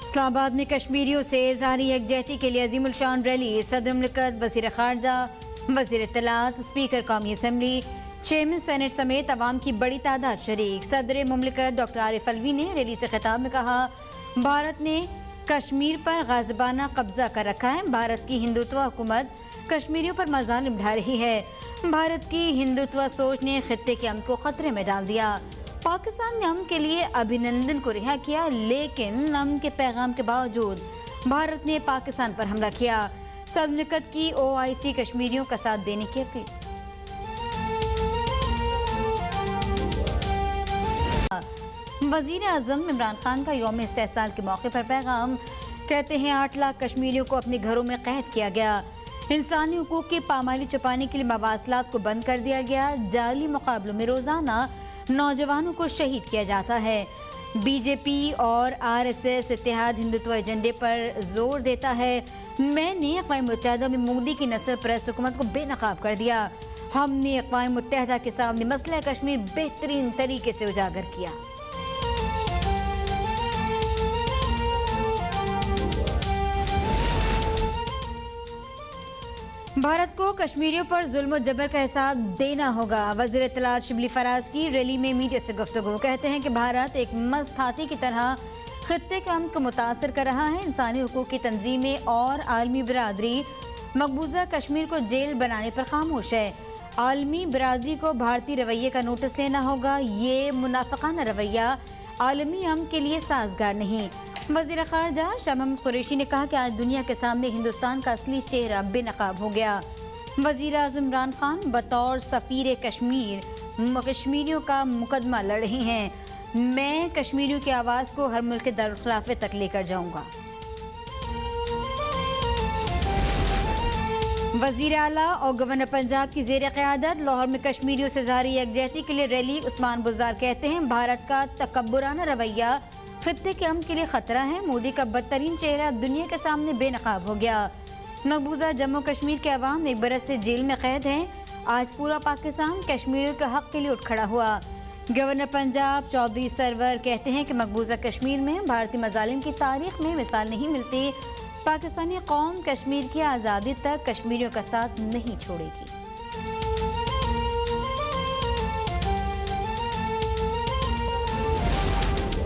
اسلام آباد میں کشمیریوں سے اظہار یکجہتی کے لیے عظیم الشان ریلی، صدر مملکت، وزیر خارجہ، وزیر اطلاعات، اسپیکر قومی اسمبلی، چیئرمین سینٹ سمیت عوام کی بڑی تعداد شریک۔ صدر مملکت ڈاکٹر عارف علوی نے ریلی سے خطاب میں کہا، بھارت نے کشمیر پر غاصبانہ قبضہ کر رکھا ہے۔ بھارت کی ہندوتوا حکومت کشمیریوں پر مظالم ڈھا رہی ہے۔ بھارت کی ہندوتوا سوچ نے خطے کے امن کو خطرے میں ڈال دیا۔ پاکستان نے امن کے لیے ابھینندن کو رہا کیا، لیکن امن کے پیغام کے باوجود بھارت نے پاکستان پر حملہ کیا۔ صدر مملکت کی OIC کشمیریوں کا ساتھ دینے کی اپیل۔ وزیر اعظم عمران خان کا یوم استحصال کے موقع پر پیغام، کہتے ہیں 8 لاکھ کشمیریوں کو اپنے گھروں میں قید کیا گیا۔ انسانی حقوق کی پامالی چھپانے کے لیے مواصلات کو بند کر دیا گیا۔ جعلی مقابلوں میں روزانہ نوجوانوں کو شہید کیا جاتا ہے۔ BJP اور RSS اتحاد ہندوتوا ایجنڈے پر زور دیتا ہے۔ میں نے اقوام متحدہ میں مودی کی نسل پرست حکومت کو بے نقاب کر دیا۔ ہم نے اقوام متحدہ کے سامنے مسئلہ کشمیر بہترین طریقے سے اجاگر کیا۔ بھارت کو کشمیریوں پر ظلم و جبر کا حساب دینا ہوگا۔ وزیر اطلاعات شبلی فراز کی ریلی میں میڈیا سے گفتگو، کہتے ہیں کہ بھارت ایک مست ہاتھی کی طرح خطے کے امن کو متاثر کر رہا ہے۔ انسانی حقوق کی تنظیمیں اور عالمی برادری مقبوضہ کشمیر کو جیل بنانے پر خاموش ہے۔ عالمی برادری کو بھارتی رویے کا نوٹس لینا ہوگا۔ یہ منافقانہ رویہ عالمی امن کے لیے سازگار نہیں۔ وزیر خارجہ شاہ محمود قریشی نے کہا کہ آج دنیا کے سامنے ہندوستان کا اصلی چہرہ بے نقاب ہو گیا۔ وزیر اعظم عمران خان بطور سفیر کشمیریوں کا مقدمہ لڑ رہے ہیں۔ میں کشمیریوں کی آواز کو ہر ملک کے دارالخلافے تک لے کر جاؤں گا۔ وزیر اعلیٰ اور گورنر پنجاب کی زیر قیادت لاہور میں کشمیریوں سے اظہار یکجہتی کے لیے ریلی۔ عثمان بزار کہتے ہیں، بھارت کا تکبرانہ رویہ خطے کے امن کے لیے خطرہ ہے۔ مودی کا بدترین چہرہ دنیا کے سامنے بے نقاب ہو گیا۔ مقبوضہ جموں کشمیر کے عوام 1 برس سے جیل میں قید ہیں۔ آج پورا پاکستان کشمیریوں کے حق کے لیے اٹھ کھڑا ہوا۔ گورنر پنجاب چودھری سرور کہتے ہیں کہ مقبوضہ کشمیر میں بھارتی مظالم کی تاریخ میں مثال نہیں ملتی۔ پاکستانی قوم کشمیر کی آزادی تک کشمیریوں کا ساتھ نہیں چھوڑے گی۔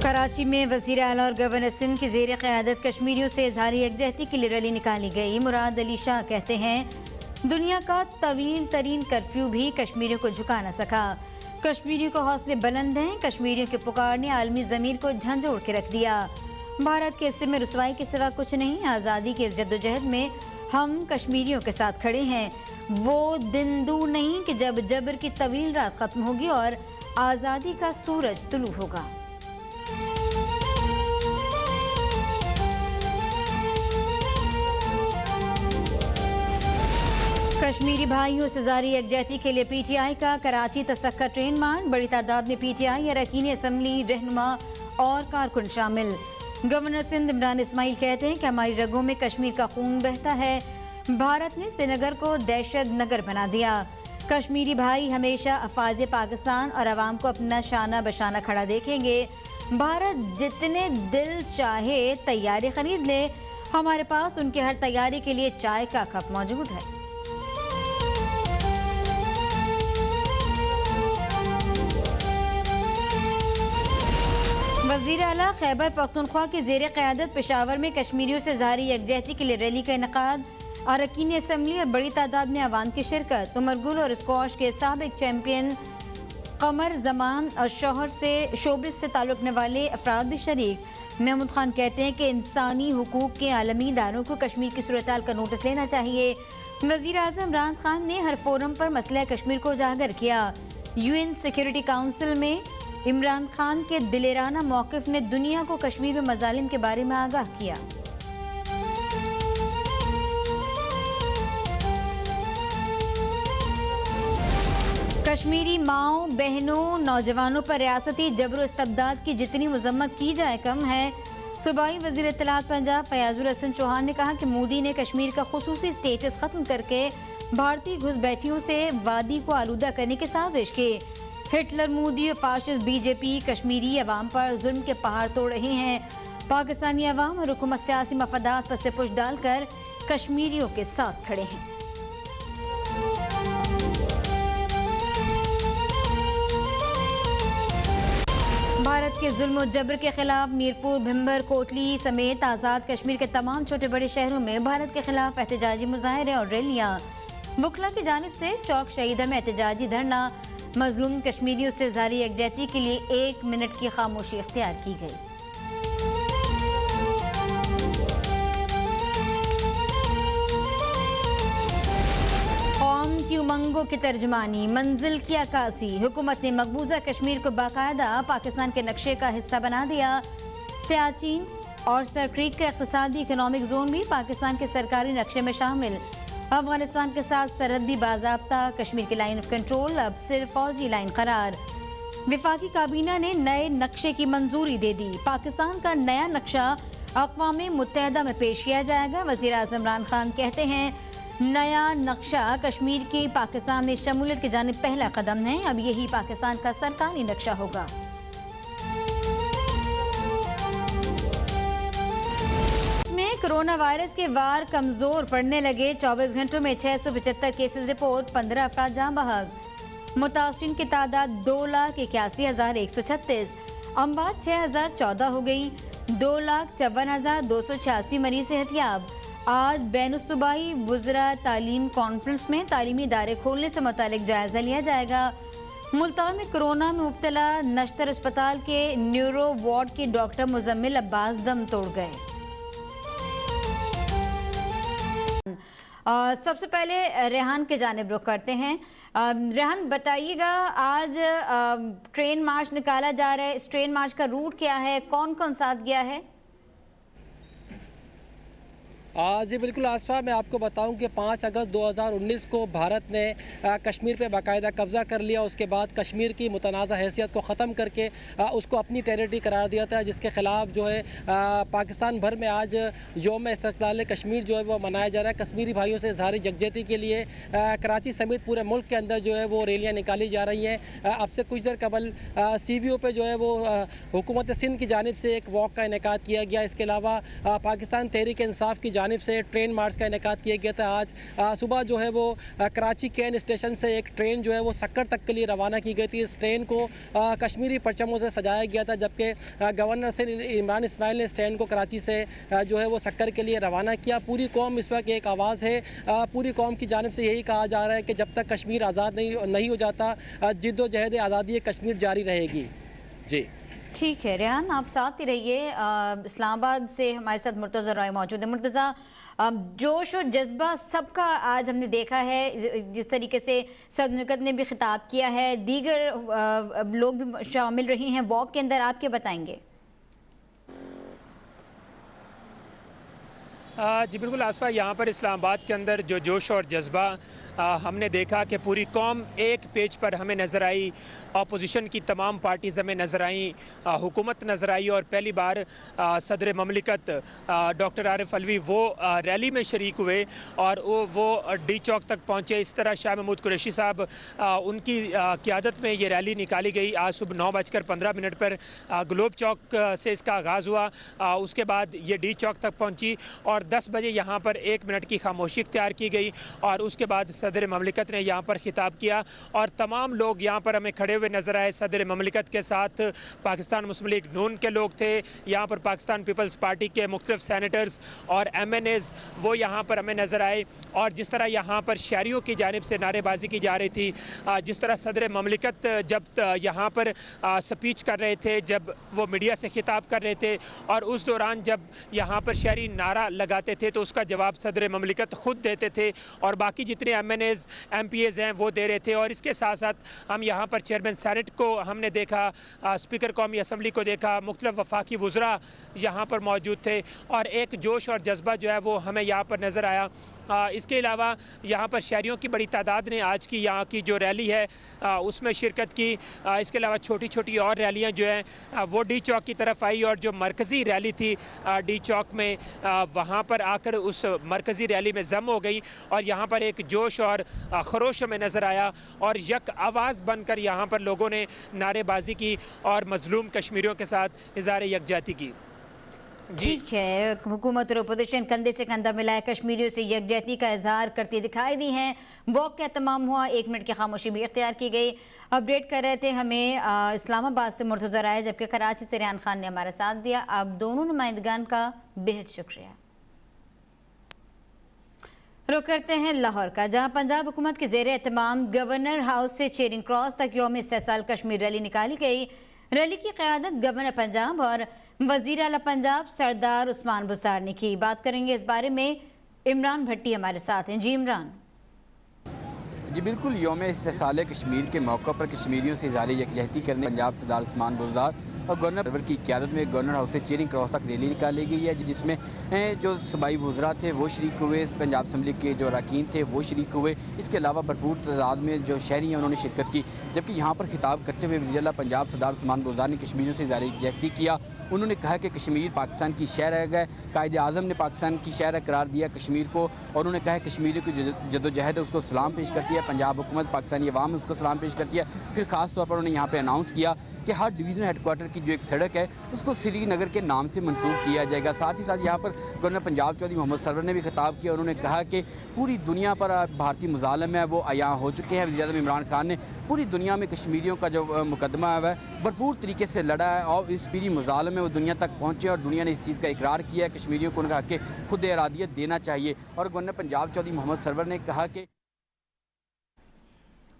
کراچی میں وزیر اعلیٰ اور گورنر سندھ کی زیر قیادت کشمیریوں سے اظہار یکجہتی کے لیے ریلی نکالی گئی۔ مراد علی شاہ کہتے ہیں، دنیا کا طویل ترین کرفیو بھی کشمیریوں کو جھکا نہ سکا۔ کشمیریوں کو حوصلے بلند ہیں۔ کشمیریوں کے پکار نے عالمی ضمیر کو جھنجھوڑ کے رکھ دیا۔ بھارت کے حصے میں رسوائی کے سوا کچھ نہیں۔ آزادی کی اس جدوجہد میں ہم کشمیریوں کے ساتھ کھڑے ہیں۔ وہ دن دور نہیں کہ جب جبر کی طویل رات ختم ہوگی اور آزادی کا سورج طلوع ہوگا۔ کشمیری بھائیوں سے اظہار یکجہتی کے لیے PTI کا کراچی تسخر ٹرین مارچ۔ بڑی تعداد میں PTI اراکین اسمبلی، رہنما اور کارکن شامل۔ گورنر سندھ عمران اسماعیل کہتے ہیں کہ ہماری رگوں میں کشمیر کا خون بہتا ہے۔ بھارت نے سری نگر کو دہشت نگر بنا دیا۔ کشمیری بھائی ہمیشہ افواج پاکستان اور عوام کو اپنا شانہ بشانہ کھڑا دیکھیں گے۔ بھارت جتنے دل چاہے تیارے خرید لے، ہمارے پاس ان کے ہر تیاری کے لیے چائے کا کپ موجود ہے۔ وزیر اعلیٰ خیبر پختونخوا کی زیر قیادت پشاور میں کشمیریوں سے اظہار یکجہتی کے لیے ریلی کا انعقاد۔ اراکین اسمبلی اور بڑی تعداد میں عوام کی شرکت۔ عمر گل اور اسکواش کے سابق چیمپئن قمر زمان اور شوبز سے تعلق رکھنے والے افراد بھی شریک۔ محمود خان کہتے ہیں کہ انسانی حقوق کے عالمی اداروں کو کشمیر کی صورتحال کا نوٹس لینا چاہیے۔ وزیر اعظم عمران خان نے ہر فورم پر مسئلہ کشمیر کو اجاگر کیا۔ UN سیکیورٹی کونسل میں عمران خان کے دلیرانہ موقف نے دنیا کو کشمیر میں مظالم کے بارے میں آگاہ کیا۔ کشمیری ماؤں بہنوں نوجوانوں پر ریاستی جبر و استبداد کی جتنی مذمت کی جائے کم ہے۔ صوبائی وزیر اطلاعات پنجاب فیاض الحسن چوہان نے کہا کہ مودی نے کشمیر کا خصوصی سٹیٹس ختم کر کے بھارتی گھس بیٹھیوں سے وادی کو آلودہ کرنے کی سازش کی۔ ہٹلر مودی اور فاشسٹ BJP کشمیری عوام پر ظلم کے پہاڑ توڑ رہے ہیں۔ पाकिस्तानी अवाम और हुकूमत सियासी मफादात पर से पुश डालकर कश्मीरियों के साथ खड़े हैं। भारत के जुल्म और जबर के खिलाफ मीरपुर, भिंबर, कोटली समेत आज़ाद कश्मीर के तमाम छोटे बड़े शहरों में भारत के खिलाफ एहतजाजी मुजाहरे और रैलियां। बुखला की जानिब से चौक शहीदा में एहतजाजी धरना। मजलूम कश्मीरियों से जारी यकजहती के लिए 1 मिनट की खामोशी इख्तियार की गई। कौम की उमंगों की तर्जमानी, मंजिल की अक्कासी। हुकूमत ने मकबूजा कश्मीर को बाकायदा पाकिस्तान के नक्शे का हिस्सा बना दिया। सियाचिन और सरक्रीक का इक़्तिसादी इकनॉमिक जोन भी पाकिस्तान के सरकारी नक्शे में शामिल। अफगानिस्तान के साथ सरहद भी बाज़ाब्ता। कश्मीर की लाइन ऑफ कंट्रोल अब सिर्फ फौजी लाइन करार। विफाकी काबीना ने नए नक्शे की मंजूरी दे दी। पाकिस्तान का नया नक्शा अक़वाम मुत्तहिदा में पेश किया जाएगा। वज़ीर आज़म इमरान खान कहते हैं, नया नक्शा कश्मीर की पाकिस्तान में शमूलियत की जानिब पहला कदम है। अब यही पाकिस्तान का सरकारी नक्शा होगा। कोरोना वायरस के वार कमजोर पड़ने लगे। 24 घंटों में 675 केसेस रिपोर्ट, 15 अफराद जाँ बहक। मुतासिरीन की तादाद 2,81,136। अमवात 6,014 हो गई। 2,54,286 मरीज सेहतियाब। आज बैनुस्सूबाई वुज़रा तालीम कॉन्फ्रेंस में तालीमी इदारे खोलने से मुतालिक जायजा लिया जाएगा। मुल्तान में कोरोना में मुब्तला नश्तर अस्पताल के न्यूरो वार्ड के डॉक्टर मुजम्मिल अब्बास दम तोड़ गए। सबसे पहले रेहान के जानिब रुख करते हैं। रेहान, बताइएगा, आज ट्रेन मार्च निकाला जा रहा है। इस ट्रेन मार्च का रूट क्या है, कौन कौन साथ गया है? जी बिल्कुल आसफा, मैं आपको बताऊं कि 5 अगस्त 2019 को भारत ने कश्मीर पे बाकायदा कब्ज़ा कर लिया। उसके बाद कश्मीर की मुतनाज़ा हैसियत को ख़त्म करके उसको अपनी टेरिटरी करार दिया था, जिसके ख़िलाफ़ जो है पाकिस्तान भर में आज यौम इस्तक़लाल कश्मीर जो है वो मनाया जा रहा है। कश्मीरी भाइयों से इज़हार यकजहती के लिए कराची समेत पूरे मुल्क के अंदर जो है वो रैलियाँ निकाली जा रही हैं। अब से कुछ देर कबल CBO पे जो है वो हुकूमत सिंध की जानिब से एक वॉक का इनेकाद किया गया। इसके अलावा पाकिस्तान तहरीक इंसाफ की जानिब से ट्रेन मार्च का इनेकाद किया गया था। आज सुबह जो है वो कराची कैन स्टेशन से एक ट्रेन जो है वो सक्कर तक के लिए रवाना की गई थी। इस ट्रेन को कश्मीरी परचमों से सजाया गया था, जबकि गवर्नर से इमरान इस्माइल ने इस ट्रेन को कराची से जो है वो सक्कर के लिए रवाना किया। पूरी कौम इस वक्त एक आवाज़ है। पूरी कौम की जानिब से यही कहा जा रहा है कि जब तक कश्मीर आज़ाद नहीं हो जाता, जिद्दोजहद आज़ादी कश्मीर जारी रहेगी। जी ठीक है रेहान, आप साथ ही रहिए। इस्लामाबाद से हमारे साथ मुर्तज़ा रॉय मौजूद है। मुर्तज़ा, जोश और जज्बा सबका आज हमने देखा है। जिस तरीके से सदर ने भी खिताब किया है, दीगर लोग भी शामिल रहे हैं वॉक के अंदर, आप क्या बताएंगे? जी बिल्कुल आसफा, यहाँ पर इस्लामाबाद के अंदर जो जोश और जज्बा हमने देखा कि पूरी कौम एक पेज पर हमें नज़र आई। अपोजिशन की तमाम पार्टीज़ हमें नज़र आई, हुकूमत नज़र आई, और पहली बार सदर ममलिकत डॉक्टर आरिफ अलवी वो रैली में शरीक हुए और वो डी चौक तक पहुँचे। इस तरह शाह महमूद कुरैशी साहब उनकी क़ियादत में ये रैली निकाली गई। आज सुबह 9:15 पर ग्लोब चौक से इसका आगाज़ हुआ। उसके बाद ये डी चौक तक पहुँची और 10 बजे यहाँ पर 1 मिनट की खामोशी इख्तियार की गई और उसके बाद सदर ममलिकत ने यहाँ पर खिताब किया और तमाम लोग यहाँ पर हमें खड़े हुए नजर आए। सदर ममलिकत के साथ पाकिस्तान मुस्लिम लीग नून के लोग थे, यहाँ पर पाकिस्तान पीपल्स पार्टी के मुख्तलिफ सेनेटर्स और MNAs वो यहाँ पर हमें नजर आए। और जिस तरह यहाँ पर शहरियों की जानिब से नारेबाजी की जा रही थी, जिस तरह सदर ममलिकत जब यहाँ पर स्पीच कर रहे थे, जब वो मीडिया से खिताब कर रहे थे और उस दौरान जब यहाँ पर शहरी नारा लगाते थे तो उसका जवाब सदर ममलिकत खुद देते थे और बाकी जितने MNAs MPAs हैं वो दे रहे थे। और इसके साथ साथ हम यहाँ पर चेयरमैन सेनेट को हमने देखा, स्पीकर कौमी असम्बली को देखा, मुख्तलिफ वफाकी वुज़रा यहाँ पर मौजूद थे और एक जोश और जज्बा जो है वो हमें यहाँ पर नज़र आया। इसके अलावा यहाँ पर शहरियों की बड़ी तादाद ने आज की यहाँ की जो रैली है उसमें शिरकत की। इसके अलावा छोटी छोटी और रैलियाँ जो हैं वो डी चौक की तरफ आई और जो मरकज़ी रैली थी डी चौक में वहाँ पर आकर उस मरकज़ी रैली में जम हो गई और यहाँ पर एक जोश और खरोश में नज़र आया और यक आवाज़ बनकर यहाँ पर लोगों ने नारेबाजी की और मज़लूम कश्मीरियों के साथ इज़हार यकजहती की। ठीक है, हुकूमत और अपोजिशन कंधे से कंधा मिलाए कश्मीरियों से यकजहती का इजहार करती दिखाई दी हैं। वॉक का तमाम हुआ, 1 मिनट की खामोशी भी इख्तियार की गई। अपडेट कर रहे थे हमें इस्लामाबाद से मुर्तज़ा राय, जबकि कराची से रेहान खान ने हमारा साथ दिया। आप दोनों नुमाइंदगान का बेहद शुक्रिया। रुक करते हैं लाहौर का, जहां पंजाब हुकूमत के ज़ेर एहतमाम गवर्नर हाउस से चेरिंग क्रॉस तक यौम इस्तेहसाल कश्मीर रैली निकाली गई। रैली की क़यादत गवर्नर पंजाब और वज़ीर आला पंजाब सरदार उस्मान बुसार ने की। बात करेंगे इस बारे में, इमरान भट्टी हमारे साथ हैं। जी इमरान। जी बिल्कुल, यौम इस्तेहसाल कश्मीर के मौके पर कश्मीरियों से इज़हार यकजहती करने पंजाब सरदार उस्मान बुसार और गवर्नर की क़यादत में गवर्नर हाउस से चेरिंग क्रॉस तक रैली निकाली गई है, जिसमें जो सूबाई वज़रा थे वो शरीक हुए, पंजाब असम्बली के जो अरकान थे वो शरीक हुए। इसके अलावा भरपूर तादाद में जो शहरी हैं उन्होंने शिरकत की। जबकि यहाँ पर खिताब करते हुए वज़ीर आला पंजाब सरदार उस्मान बुसार ने कश्मीरियों से इज़हार यकजहती किया। उन्होंने कहा कि कश्मीर पाकिस्तान की शहर है, कायदे आज़म ने पाकिस्तान की शहर करार दिया कश्मीर को, और उन्होंने कहा कश्मीरियों की जदोजहद है उसको सलाम पेश करती है, पंजाब हुकूमत पाकिस्तानी अवाम उसको सलाम पेश करती है। फिर ख़ास तौर पर उन्होंने यहाँ पर अनाउंस किया कि हर डिवीज़न हेडक्वार्टर की जो एक सड़क है उसको श्रीनगर के नाम से मंसूब किया जाएगा। साथ ही साथ यहाँ पर गवर्नर पंजाब चौधरी मोहम्मद सरवर ने भी खिताब किया। उन्होंने कहा कि पूरी दुनिया पर भारतीय मुजालिम है वो अयां हो चुके हैं। वज़ीर आज़म इमरान खान ने पूरी दुनिया में कश्मीरियों का जो मुकदमा है भरपूर तरीके से लड़ा है, और इस पीरी मुजालिम है वो दुनिया तक पहुँचे, और दुनिया ने इस चीज़ का इकरार किया है। कश्मीरियों को उनका हक़ खुद इरादियत देना चाहिए। और गवर्नर पंजाब चौधरी मोहम्मद सरवर ने कहा कि,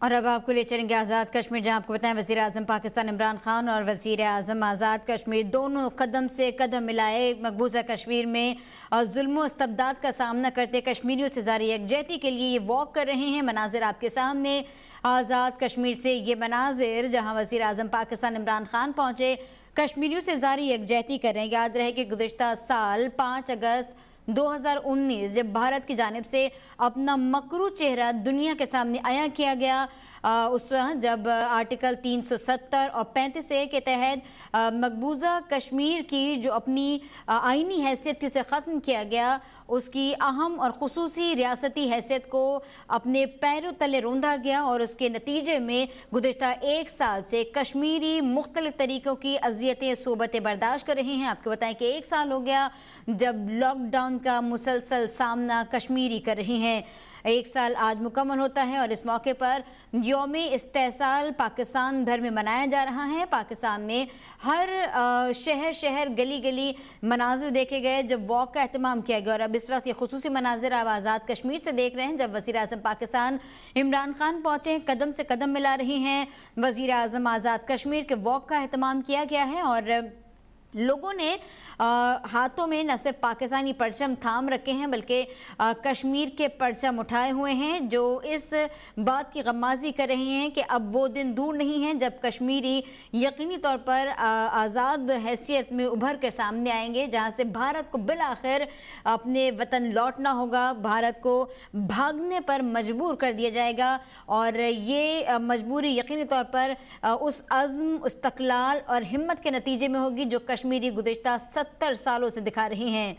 और अब आपको ले चलेंगे आज़ाद कश्मीर, जहां आपको बताएं वज़ीर आज़म पाकिस्तान इमरान खान और वज़ीर आज़म आज़ाद कश्मीर दोनों कदम से कदम मिलाए मकबूजा कश्मीर में जुल्म व इस्तबदाद का सामना करते कश्मीरियों से ज़ारी यकजहती के लिए ये वॉक कर रहे हैं। मनाजिर आपके सामने आज़ाद कश्मीर से ये मनाजिर, जहाँ वज़ीर आज़म पाकिस्तान इमरान खान पहुँचे कश्मीरियों से ज़ारी यकजहती कर रहे हैं। याद रहे कि गुज़िश्ता साल 5 अगस्त 2019 जब भारत की जानिब से अपना मकरू चेहरा दुनिया के सामने आया किया गया, उस वक्त जब आर्टिकल 370 और 35A के तहत मकबूजा कश्मीर की जो अपनी आइनी हैसियत थी उसे ख़त्म किया गया, उसकी अहम और ख़ुसूसी रियासती हैसियत को अपने पैरों तले रौंदा गया, और उसके नतीजे में गुज़िश्ता 1 साल से कश्मीरी मुख्तलिफ तरीक़ों की अज़ियतें सोबतें बर्दाश्त कर रहे हैं। आपको बताएं कि 1 साल हो गया जब लॉकडाउन का मुसलसल सामना कश्मीरी कर रहे हैं। 1 साल आज मुकम्मल होता है, और इस मौके पर यौम इस्तेहसाल पाकिस्तान भर में मनाया जा रहा है। पाकिस्तान में हर शहर शहर गली गली मनाजिर देखे गए जब वॉक का एहतमाम किया गया। और अब इस वक्त ये खुसूसी मनाजिर आप आज़ाद कश्मीर से देख रहे हैं, जब वज़ीर आज़म पाकिस्तान इमरान खान पहुँचे, कदम से कदम मिला रही हैं वज़ीर आज़म आज़ाद कश्मीर के वॉक का एहतमाम किया गया है। और लोगों ने हाथों में न सिर्फ पाकिस्तानी परचम थाम रखे हैं बल्कि कश्मीर के परचम उठाए हुए हैं, जो इस बात की गम्माज़ी कर रहे हैं कि अब वो दिन दूर नहीं है जब कश्मीरी यकीनी तौर पर आज़ाद हैसियत में उभर के सामने आएंगे, जहां से भारत को बिलाखिर अपने वतन लौटना होगा, भारत को भागने पर मजबूर कर दिया जाएगा। और ये मजबूरी यकीनी तौर पर उस अज़्म, इस्तक़लाल और हिम्मत के नतीजे में होगी जो कश्मीरी गुज़िश्ता 70 सालों से दिखा रही हैं।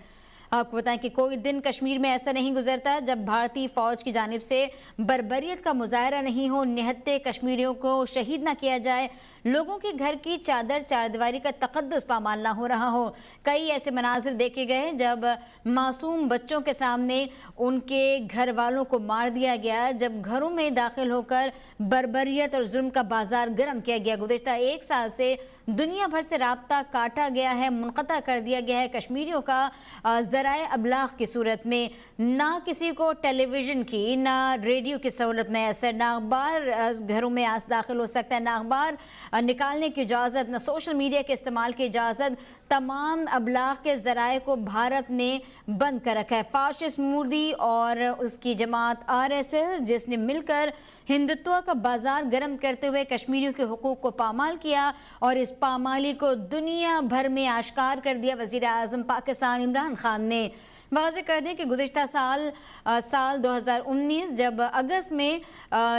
आपको बताएं कि कोई दिन कश्मीर में ऐसा नहीं गुजरता जब भारतीय फौज की जानिब से बर्बरियत का मुजाहरा नहीं हो, निहत्ते कश्मीरियों को शहीद न किया जाए, लोगों के घर की चादर चारदीवारी का तक़द्दुस पामाल ना हो रहा हो। कई ऐसे मनाजिर देखे गए जब मासूम बच्चों के सामने उनके घर वालों को मार दिया गया, जब घरों में दाखिल होकर बर्बरियत और जुल्म का बाजार गर्म किया गया। गुज़िश्ता 1 साल से दुनिया भर से राब्ता काटा गया है, मुनक़ता कर दिया गया है कश्मीरियों का ज़राए अबलाग की सूरत में। ना किसी को टेलीविज़न की, ना रेडियो की सहूलत मैसर, ना अखबार घरों में दाखिल हो सकता है, ना अखबार निकालने की इजाज़त, ना सोशल मीडिया के इस्तेमाल की इजाज़त। तमाम अबलाग के ज़राए को भारत ने बंद कर रखा है। फाशिस्ट मोदी और उसकी जमात RSS, जिसने मिलकर हिंदुत्व का बाजार गर्म करते हुए कश्मीरियों के हुकूक को पामाल किया और इस पामाली को दुनिया भर में आश्कार कर दिया वज़ीर आज़म पाकिस्तान इमरान खान ने। वाज़ेह कर दें कि गुज़िश्ता साल 2019 जब अगस्त में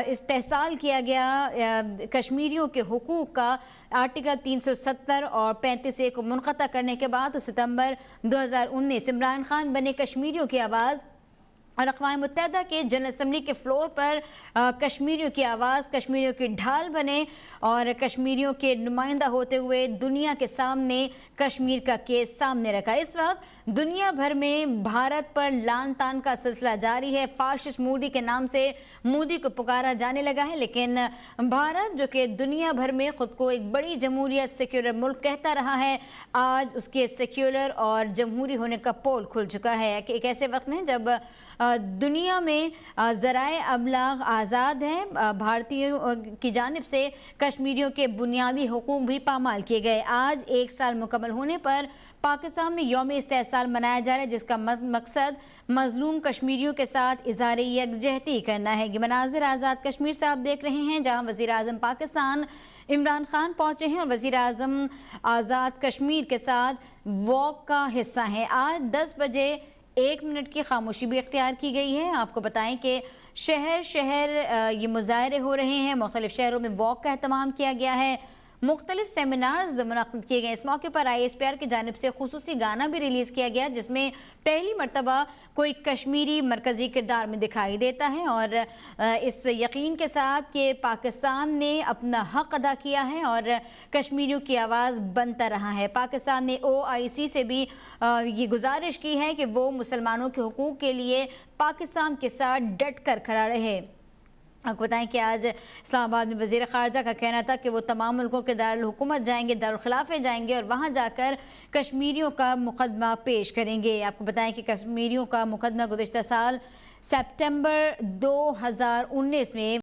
इस्तेहसाल किया गया कश्मीरियों के हुकूक का आर्टिकल 370 और 35A को मुनक़ता करने के बाद, तो सितंबर 2019 इमरान खान बने कश्मीरियों की आवाज़ اور اقوام متحدہ کے جنرل اسمبلی کے فلور پر کشمیریوں کی آواز، کشمیریوں کی ڈھال بنے اور کشمیریوں کے نمائندہ ہوتے ہوئے دنیا کے سامنے کشمیر کا کیس سامنے رکھا۔ اس وقت دنیا بھر میں بھارت پر لان تان کا سلسلہ جاری ہے۔ فاشسٹ مودی کے نام سے مودی کو پکارا جانے لگا ہے، لیکن بھارت جو کہ دنیا بھر میں خود کو ایک بڑی جمہوریت سیکولر ملک کہتا رہا ہے، آج اس کے سیکولر اور جمہوری ہونے کا پول کھل چکا ہے۔ ایک ایسے وقت میں جب دنیا میں ذرائع ابلاغ آزاد ہیں، بھارتیوں کی جانب سے کشمیریوں کے بنیادی حقوق بھی پامال کیے گئے۔ آج 1 سال مکمل ہونے پر پاکستان میں یوم استحصال منایا جا رہا ہے، جس کا مقصد مظلوم کشمیریوں کے ساتھ اظہار یکجہتی کرنا ہے۔ یہ مناظر آزاد کشمیر سے آپ دیکھ رہے ہیں، جہاں وزیر اعظم پاکستان عمران خان پہنچے ہیں اور وزیر اعظم آزاد کشمیر کے ساتھ واک کا حصہ ہیں۔ آج 10 بجے 1 منٹ کی خاموشی بھی اختیار کی گئی ہے۔ آپ کو بتائیں کہ شہر شہر یہ مظاہرے ہو رہے ہیں، مختلف شہروں میں واک کا اہتمام کیا گیا ہے، مختلف سیمینارز منعقد کیے گئے۔ اس موقع پر ISPR کی جانب سے خصوصی گانا بھی ریلیز کیا گیا، جس میں پہلی مرتبہ کوئی کشمیری مرکزی کردار میں دکھائی دیتا ہے، اور اس یقین کے ساتھ کہ پاکستان نے اپنا حق ادا کیا ہے اور کشمیریوں کی آواز بنتا رہا ہے۔ پاکستان نے OIC سے بھی یہ گزارش کی ہے کہ وہ مسلمانوں کے حقوق کے لیے پاکستان کے ساتھ ڈٹ کر کھڑا رہے۔ آپ کو بتائیں کہ آج اسلام آباد میں وزیر خارجہ کا کہنا تھا کہ وہ تمام ملکوں کے دارالحکومت جائیں گے، دارالخلافے جائیں گے اور وہاں جا کر کشمیریوں کا مقدمہ پیش کریں گے۔ آپ کو بتائیں کہ کشمیریوں کا مقدمہ گزشتہ سال سپتمبر 2019 میں